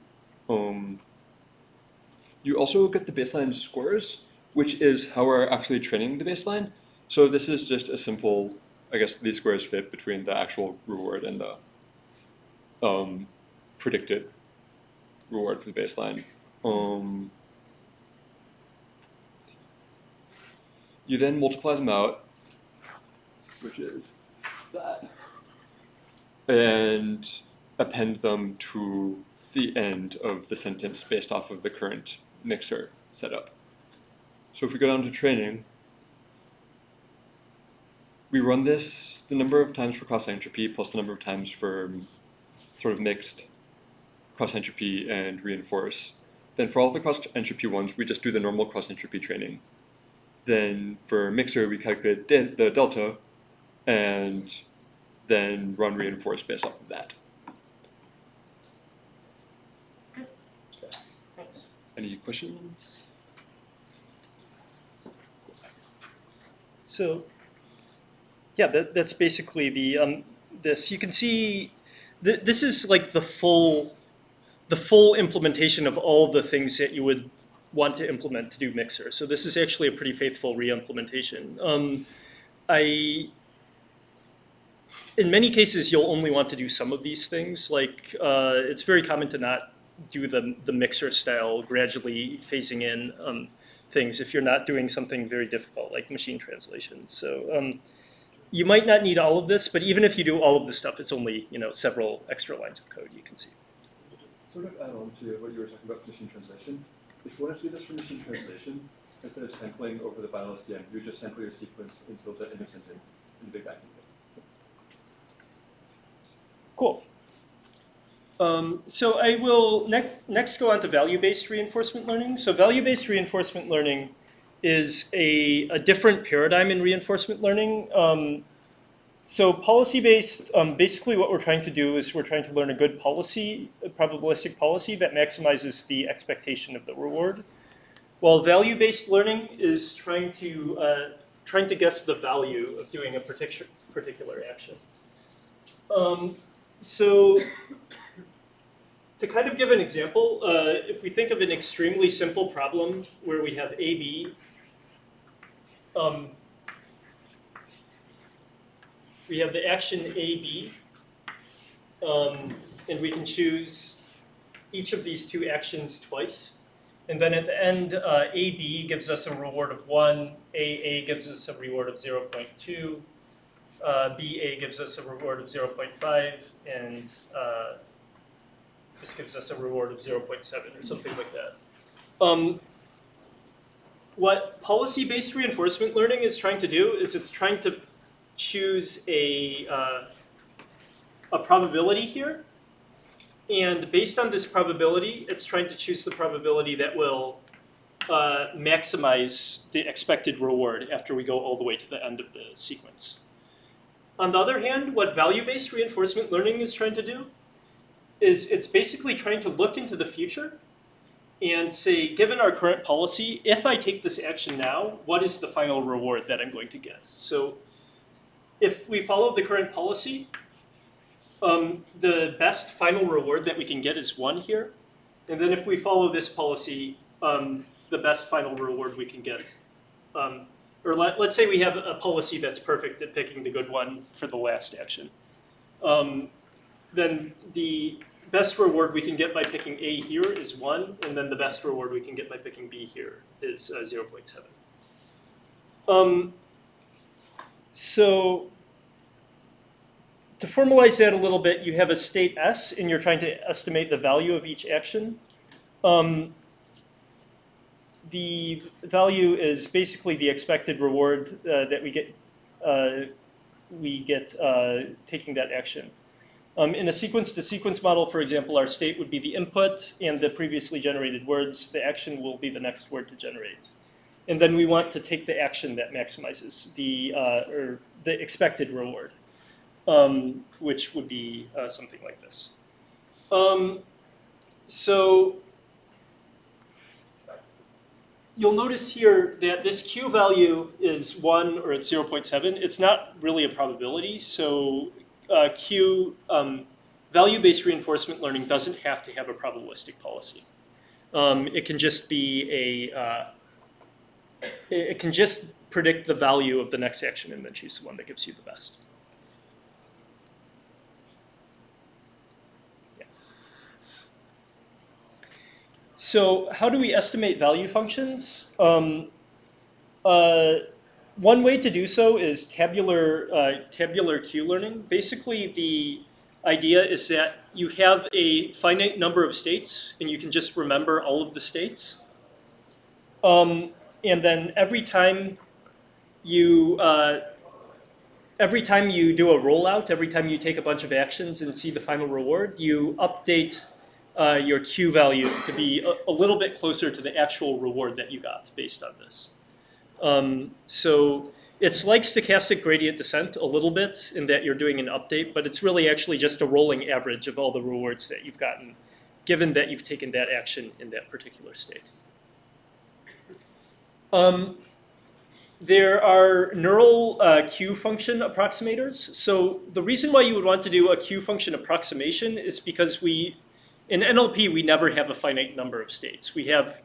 You also get the baseline scores, which is how we're actually training the baseline. So this is just a simple, I guess these squares fit between the actual reward and the predicted reward for the baseline. You then multiply them out, which is that, and append them to the end of the sentence based off of the current mixer setup. So if we go down to training, we run this the number of times for cross entropy plus the number of times for sort of mixed cross entropy and reinforce. Then for all the cross entropy ones, we just do the normal cross entropy training. Then for mixer, we calculate the delta and then run reinforce based off of that. Okay. Thanks. Any questions? So, yeah, that's basically the this. You can see this is like the full the full implementation of all the things that you would want to implement to do Mixer. So this is actually a pretty faithful re-implementation. In many cases, you'll only want to do some of these things. Like it's very common to not do the Mixer style, gradually phasing in things if you're not doing something very difficult like machine translation. So you might not need all of this, but even if you do all of this stuff, it's only several extra lines of code you can see. Sort of add on to what you were talking about machine translation. If you want to do this for machine translation, instead of sampling over the Valuebased DM, you just sample your sequence until the end of sentence in the exact same way. Cool. So I will next go on to value-based reinforcement learning. So value-based reinforcement learning is a different paradigm in reinforcement learning. So policy-based, basically what we're trying to do is we're trying to learn a good policy, a probabilistic policy that maximizes the expectation of the reward. While value-based learning is trying to guess the value of doing a particular action. So to kind of give an example, if we think of an extremely simple problem where we have AB, we have the action AB, and we can choose each of these two actions twice. And then at the end, AB gives us a reward of 1, AA gives us a reward of 0.2, BA gives us a reward of 0.5, and this gives us a reward of 0.7 or something like that. What policy-based reinforcement learning is trying to do is it's trying to choose a probability here. And based on this probability, it's trying to choose the probability that will maximize the expected reward after we go all the way to the end of the sequence. On the other hand, what value-based reinforcement learning is trying to do is it's basically trying to look into the future and say, given our current policy, if I take this action now, what is the final reward that I'm going to get? So if we follow the current policy, the best final reward that we can get is 1 here. And then if we follow this policy, the best final reward we can get. Or let's say we have a policy that's perfect at picking the good one for the last action. Then the best reward we can get by picking A here is 1, and then the best reward we can get by picking B here is 0.7. So to formalize that a little bit, you have a state S, and you're trying to estimate the value of each action. The value is basically the expected reward that we get taking that action. In a sequence-to-sequence model, for example, our state would be the input and the previously generated words. The action will be the next word to generate. And then we want to take the action that maximizes the expected reward, which would be something like this. So you'll notice here that this Q value is 1 or it's 0.7. It's not really a probability. So value-based reinforcement learning doesn't have to have a probabilistic policy. It can just be it can just predict the value of the next action and then choose the one that gives you the best. Yeah. So how do we estimate value functions? One way to do so is tabular Q learning. Basically, the idea is that you have a finite number of states, and you can just remember all of the states. And then every time you do a rollout, every time you take a bunch of actions and see the final reward, you update your Q value to be a little bit closer to the actual reward that you got based on this. So it's like stochastic gradient descent a little bit in that you're doing an update, but it's really actually just a rolling average of all the rewards that you've gotten, given that you've taken that action in that particular state. There are neural Q function approximators. So the reason why you would want to do a Q function approximation is because we in NLP, we never have a finite number of states. We have,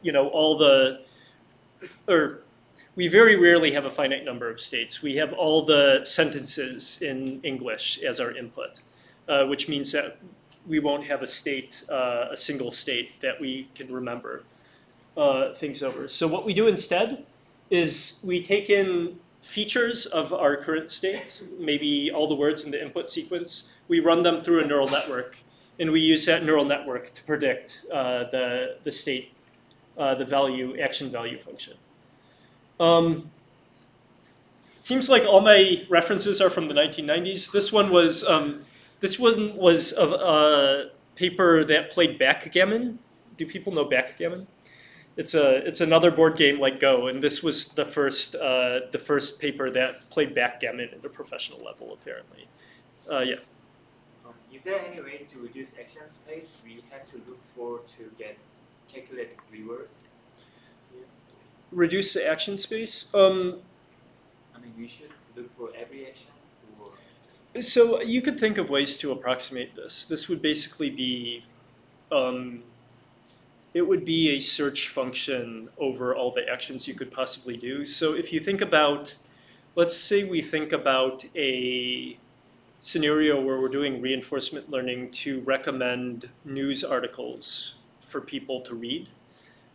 we very rarely have a finite number of states. We have all the sentences in English as our input, which means that we won't have a state, a single state that we can remember things over. So what we do instead is we take in features of our current state, maybe all the words in the input sequence. We run them through a neural network, and we use that neural network to predict the state, the action value function. It seems like all my references are from the 1990s. This one was of a paper that played backgammon. Do people know backgammon? It's another board game like Go, and this was the first paper that played backgammon at the professional level, apparently. Yeah. Is there any way to reduce action space? We have to look for to get calculated reward. Yeah. Reduce the action space. I mean, we should look for every action. So you could think of ways to approximate this. This would basically be, it would be a search function over all the actions you could possibly do. So if you think about, let's say we think about a scenario where we're doing reinforcement learning to recommend news articles for people to read.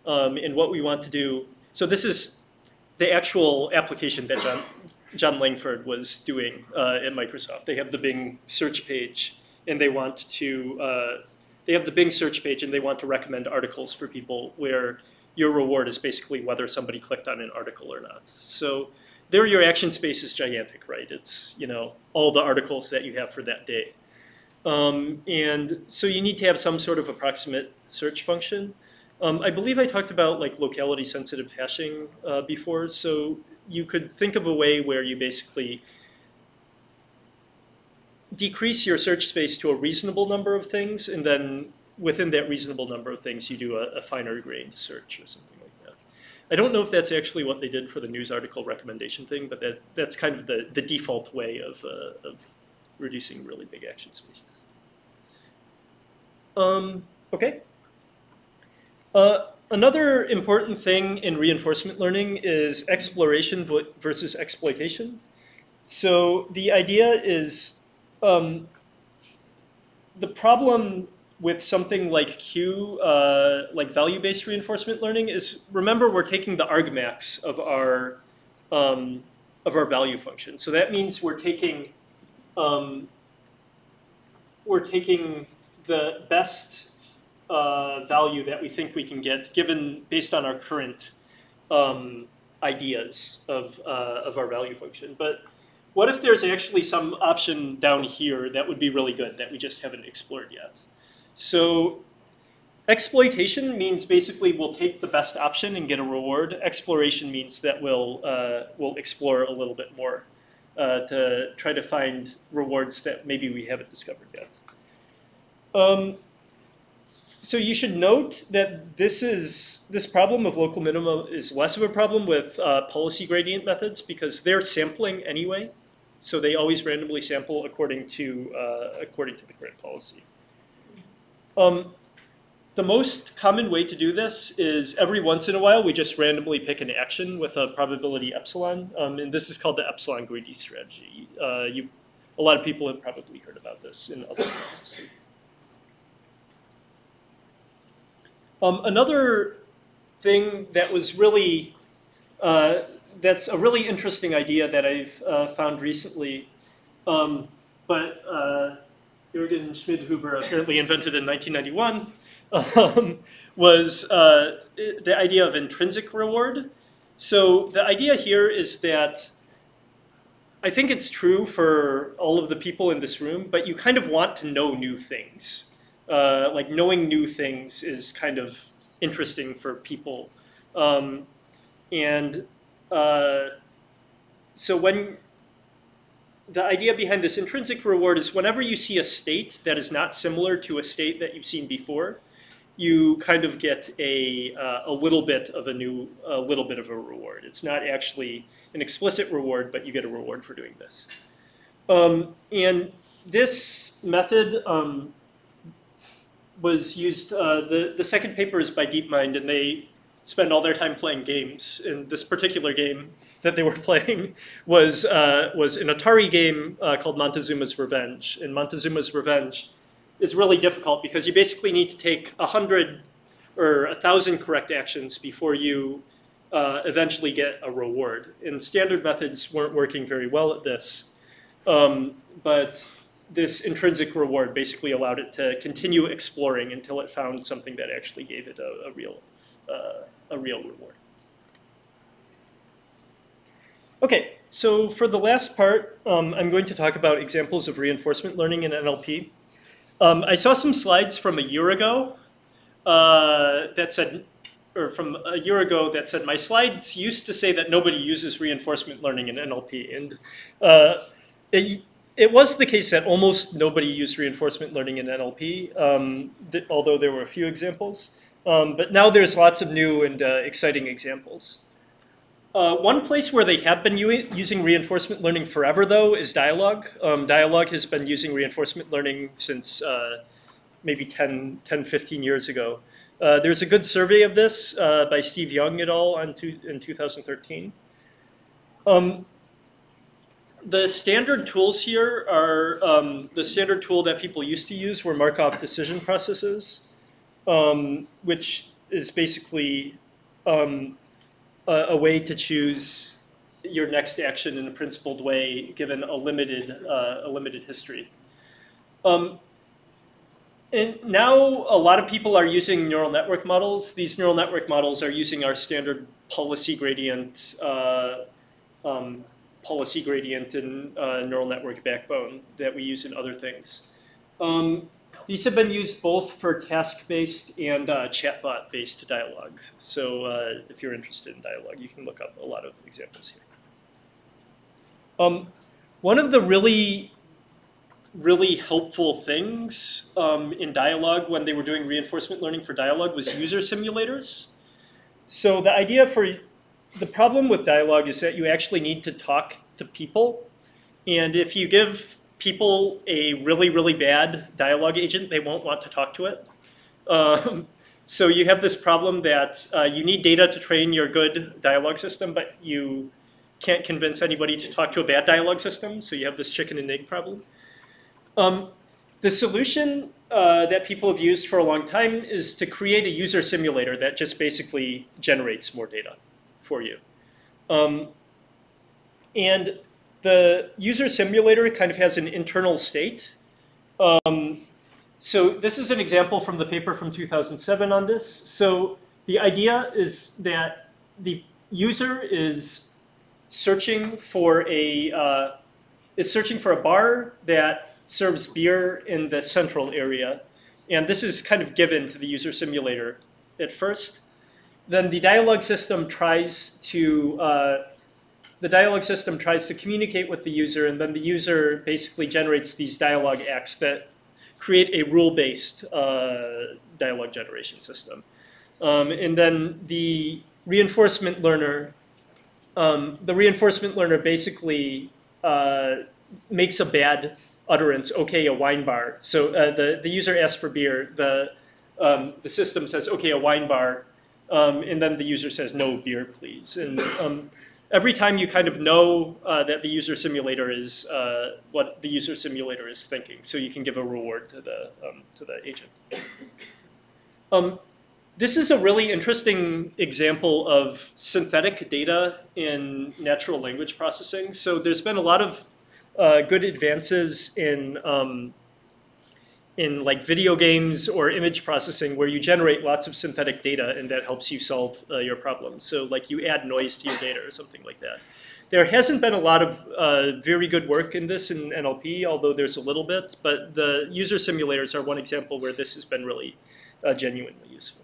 And what we want to do, so this is the actual application that John Langford was doing at Microsoft. They have the Bing search page, and they want to, they have the Bing search page, and they want to recommend articles for people where your reward is basically whether somebody clicked on an article or not. So there your action space is gigantic, right? It's, all the articles that you have for that day. And so you need to have some sort of approximate search function. I believe I talked about like locality sensitive hashing before. So you could think of a way where you basically decrease your search space to a reasonable number of things, and then within that reasonable number of things, you do a finer grained search or something like that. I don't know if that's actually what they did for the news article recommendation thing, but that's kind of the default way of reducing really big action spaces. Okay. Another important thing in reinforcement learning is exploration versus exploitation. So the idea is the problem with something like Q, like value-based reinforcement learning, is remember we're taking the argmax of our value function. So that means we're taking the best value that we think we can get given based on our current ideas of our value function. But what if there's actually some option down here that would be really good that we just haven't explored yet? So exploitation means basically we'll take the best option and get a reward. Exploration means that we'll explore a little bit more to try to find rewards that maybe we haven't discovered yet. So you should note that this problem of local minima is less of a problem with policy gradient methods because they're sampling anyway. So they always randomly sample according to the current policy. The most common way to do this is every once in a while we just randomly pick an action with a probability epsilon, and this is called the epsilon greedy strategy. A lot of people have probably heard about this in other classes. Another thing that was really, that's a really interesting idea that I've found recently, but Jürgen Schmidhuber apparently invented in 1991, was the idea of intrinsic reward. So the idea here is that I think it's true for all of the people in this room, but you kind of want to know new things. Like knowing new things is kind of interesting for people. So when the idea behind this intrinsic reward is whenever you see a state that is not similar to a state that you've seen before, you kind of get a little bit of a reward. It's not actually an explicit reward, but you get a reward for doing this. And this method was used, the second paper is by DeepMind, and they spend all their time playing games. And this particular game that they were playing was an Atari game called Montezuma's Revenge. And Montezuma's Revenge is really difficult because you basically need to take 100 or 1,000 correct actions before you eventually get a reward. And standard methods weren't working very well at this. But this intrinsic reward basically allowed it to continue exploring until it found something that actually gave it a real reward. Okay, so for the last part, I'm going to talk about examples of reinforcement learning in NLP. I saw some slides from a year ago that said, my slides used to say that nobody uses reinforcement learning in NLP. And it was the case that almost nobody used reinforcement learning in NLP, although there were a few examples. But now there's lots of new and exciting examples. One place where they have been using reinforcement learning forever, though, is Dialogue. Dialogue has been using reinforcement learning since maybe 10, 15 years ago. There's a good survey of this by Steve Young et al. In 2013. The standard tools here are, the standard tool that people used to use were Markov decision processes, which is basically a way to choose your next action in a principled way, given a limited history. And now a lot of people are using neural network models. These neural network models are using our standard policy gradient and neural network backbone that we use in other things. These have been used both for task-based and chatbot-based dialogue. So if you're interested in dialogue, you can look up a lot of examples here. One of the really helpful things in dialogue when they were doing reinforcement learning for dialogue was user simulators. So the problem with dialogue is that you actually need to talk to people. And if you give people a really bad dialogue agent, they won't want to talk to it. So you have this problem that you need data to train your good dialogue system, but you can't convince anybody to talk to a bad dialogue system. So you have this chicken and egg problem. The solution that people have used for a long time is to create a user simulator that just basically generates more data for you. And the user simulator kind of has an internal state. So this is an example from the paper from 2007 on this. So the idea is that the user is searching for a bar that serves beer in the central area. And this is kind of given to the user simulator at first. Then the dialogue system tries to communicate with the user, and then the user basically generates these dialogue acts that create a rule-based dialogue generation system. And then the reinforcement learner basically makes a bad utterance, okay, a wine bar. So the user asks for beer, the system says, okay, a wine bar, and then the user says, no, beer, please. And every time you kind of know that the user simulator is what the user simulator is thinking, so you can give a reward to the agent. This is a really interesting example of synthetic data in natural language processing. So there's been a lot of good advances in like video games or image processing where you generate lots of synthetic data and that helps you solve your problems. So like you add noise to your data or something like that. There hasn't been a lot of very good work in this in NLP, although there's a little bit, but the user simulators are one example where this has been really genuinely useful.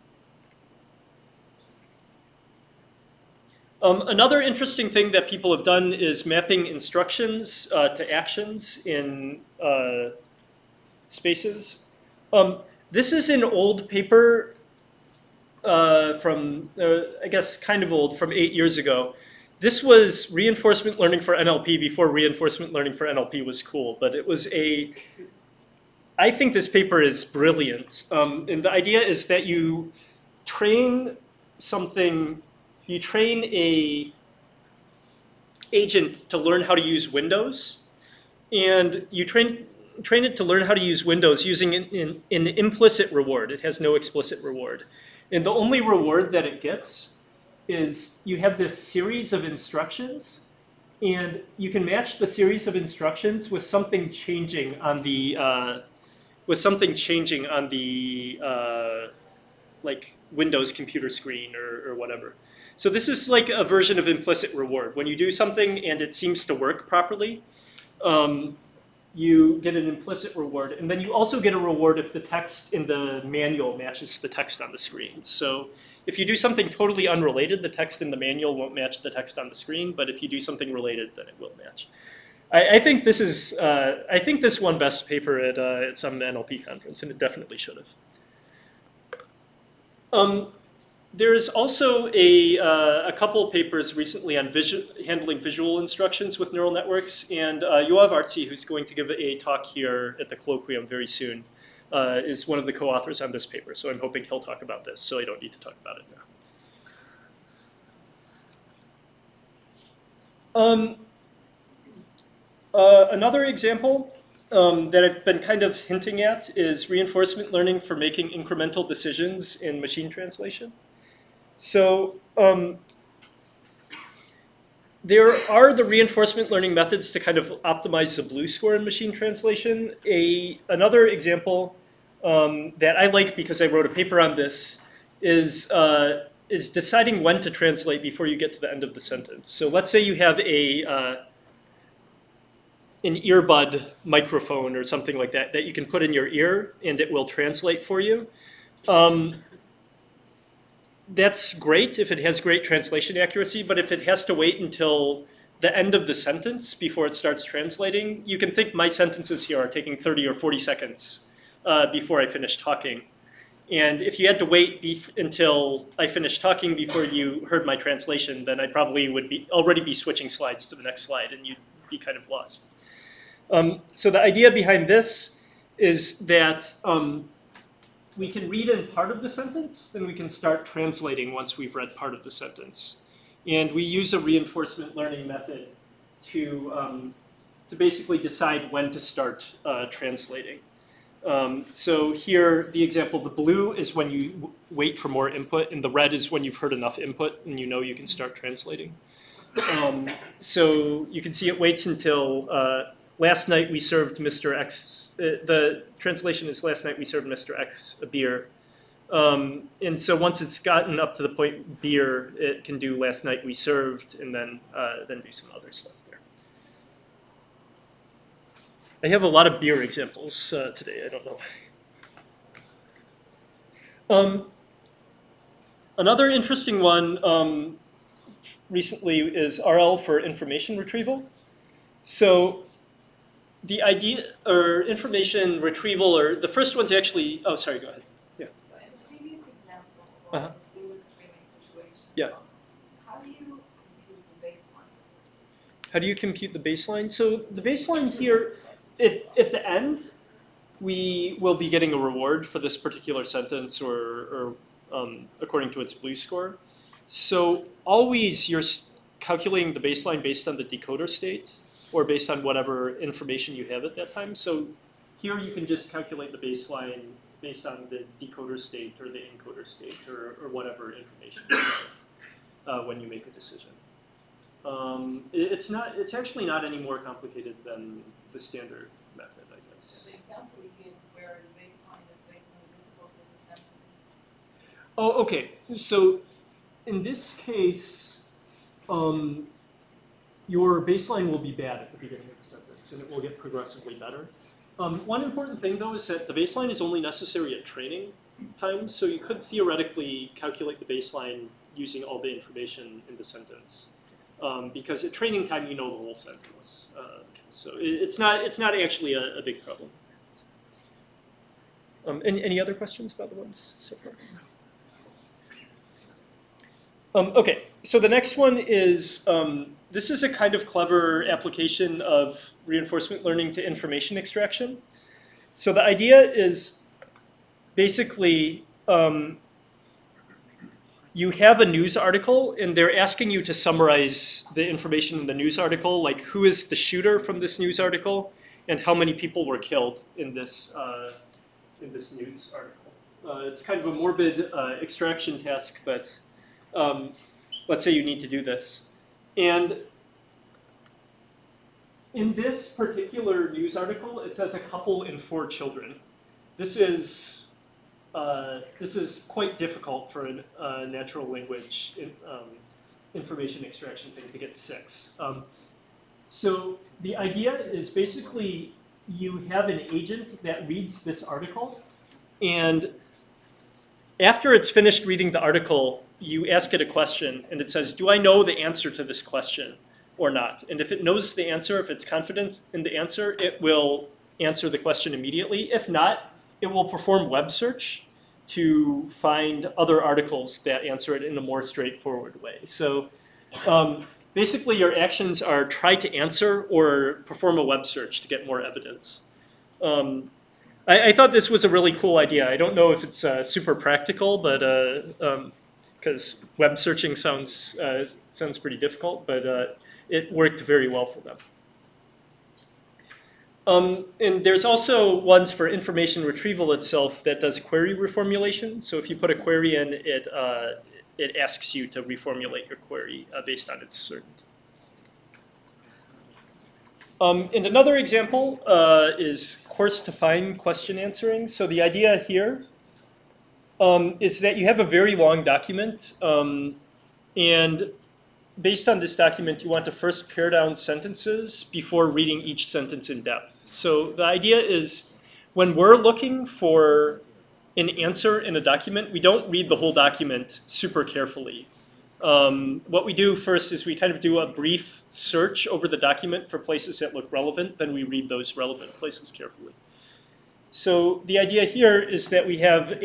Another interesting thing that people have done is mapping instructions to actions in spaces. This is an old paper from, I guess, kind of old, from 8 years ago. This was reinforcement learning for NLP before reinforcement learning for NLP was cool, but it was a I think this paper is brilliant. And the idea is that you train something, you train a agent to learn how to use Windows, and you train it to learn how to use Windows using an implicit reward. It has no explicit reward. And the only reward that it gets is you have this series of instructions, and you can match the series of instructions with something changing on the like Windows computer screen or whatever. So this is like a version of implicit reward. When you do something and it seems to work properly, you get an implicit reward. And then you also get a reward if the text in the manual matches the text on the screen. So if you do something totally unrelated, the text in the manual won't match the text on the screen. But if you do something related, then it will match. I think this is, I think this won best paper at some NLP conference, and it definitely should have. There's also a couple papers recently on handling visual instructions with neural networks, and Yoav Artzi, who's going to give a talk here at the colloquium very soon, is one of the co-authors on this paper. So I'm hoping he'll talk about this, so I don't need to talk about it now. Another example that I've been kind of hinting at is reinforcement learning for making incremental decisions in machine translation. So there are the reinforcement learning methods to kind of optimize the BLEU score in machine translation. Another example that I like because I wrote a paper on this is deciding when to translate before you get to the end of the sentence. So let's say you have an earbud microphone or something like that that you can put in your ear and it will translate for you. That's great if it has great translation accuracy, but if it has to wait until the end of the sentence before it starts translating, you can think my sentences here are taking 30 or 40 seconds before I finish talking. And if you had to wait until I finished talking before you heard my translation, then I probably would already be switching slides to the next slide and you'd be kind of lost. So the idea behind this is that we can read in part of the sentence, then we can start translating once we've read part of the sentence. And we use a reinforcement learning method to basically decide when to start translating. So here, the example, the blue is when you wait for more input, and the red is when you've heard enough input and you know you can start translating. So you can see it waits until last night we served Mr. X, the translation is last night we served Mr. X a beer. And so once it's gotten up to the point beer, it can do last night we served and then do some other stuff there. I have a lot of beer examples today, I don't know. Another interesting one recently is RL for information retrieval. So the idea, or information retrieval, or the first one's actually, oh, sorry, go ahead. Yeah. So in the previous example, of seamless streaming situation, yeah. How do you compute the baseline? How do you compute the baseline? So the baseline here, at the end, we will be getting a reward for this particular sentence or according to its BLEU score. So always you're calculating the baseline based on the decoder state or based on whatever information you have at that time. So here you can just calculate the baseline based on the decoder state or the encoder state or whatever information you have when you make a decision. It's actually not any more complicated than the standard method, I guess. So the example you give where the baseline is based on the difficulty of the sentence. Oh, okay. So in this case, your baseline will be bad at the beginning of the sentence, and it will get progressively better. One important thing, though, is that the baseline is only necessary at training time, so you could theoretically calculate the baseline using all the information in the sentence. Because at training time, you know the whole sentence. So it's not actually a big problem. Any other questions about the ones so far? Okay, so the next one is, this is a kind of clever application of reinforcement learning to information extraction. So the idea is basically you have a news article, and they're asking you to summarize the information in the news article, like who is the shooter from this news article, and how many people were killed in this news article. It's kind of a morbid extraction task, but let's say you need to do this. And in this particular news article, it says a couple and 4 children. This is quite difficult for a natural language information extraction thing to get 6. So the idea is basically you have an agent that reads this article, and after it's finished reading the article, you ask it a question, and it says, do I know the answer to this question or not? And if it knows the answer, if it's confident in the answer, it will answer the question immediately. If not, it will perform web search to find other articles that answer it in a more straightforward way. So basically, your actions are try to answer or perform a web search to get more evidence. I thought this was a really cool idea. I don't know if it's super practical, but because web searching sounds pretty difficult, but it worked very well for them. And there's also ones for information retrieval itself that does query reformulation. So if you put a query in, it asks you to reformulate your query based on its certainty. And another example is course-defined question answering. So the idea here is that you have a very long document, and based on this document, you want to first pare down sentences before reading each sentence in depth. So the idea is when we're looking for an answer in a document, we don't read the whole document super carefully. What we do first is we kind of do a brief search over the document for places that look relevant, then we read those relevant places carefully. So the idea here is that we have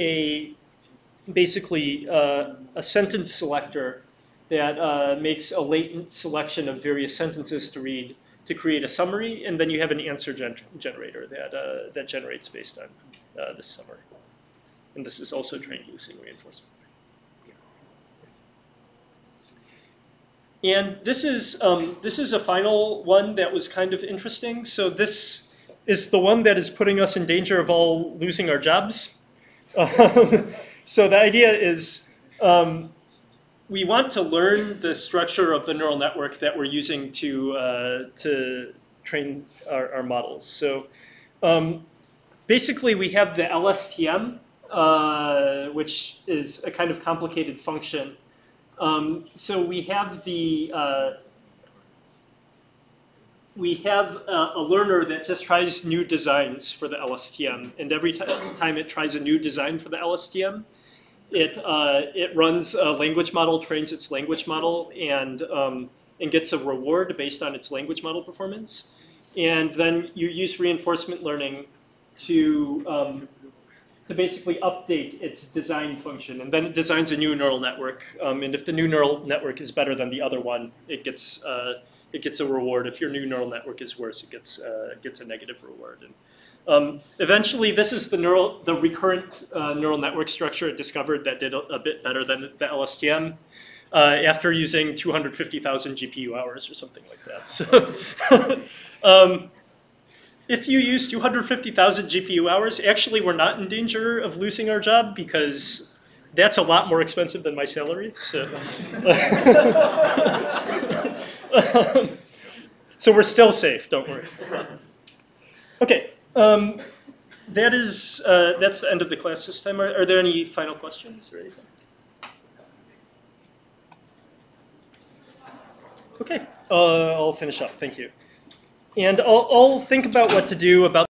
basically a sentence selector that makes a latent selection of various sentences to read to create a summary, and then you have an answer generator that generates based on this summary. And this is also trained using reinforcement. And this is a final one that was kind of interesting. So this is the one that is putting us in danger of all losing our jobs. So the idea is we want to learn the structure of the neural network that we're using to train our models. So basically, we have the LSTM, which is a kind of complicated function. So we have a learner that just tries new designs for the LSTM, and every time it tries a new design for the LSTM, it runs a language model, trains its language model, and gets a reward based on its language model performance. And then you use reinforcement learning to basically update its design function, and then it designs a new neural network. And if the new neural network is better than the other one, it gets a reward. If your new neural network is worse, it gets a negative reward. And eventually, this is the recurrent neural network structure it discovered that did a bit better than the LSTM after using 250,000 GPU hours or something like that. So. If you use 250,000 GPU hours, actually we're not in danger of losing our job because that's a lot more expensive than my salary. So, so we're still safe, don't worry. Okay, that's the end of the class this time. Are there any final questions or anything? Okay, I'll finish up, thank you. And I'll think about what to do about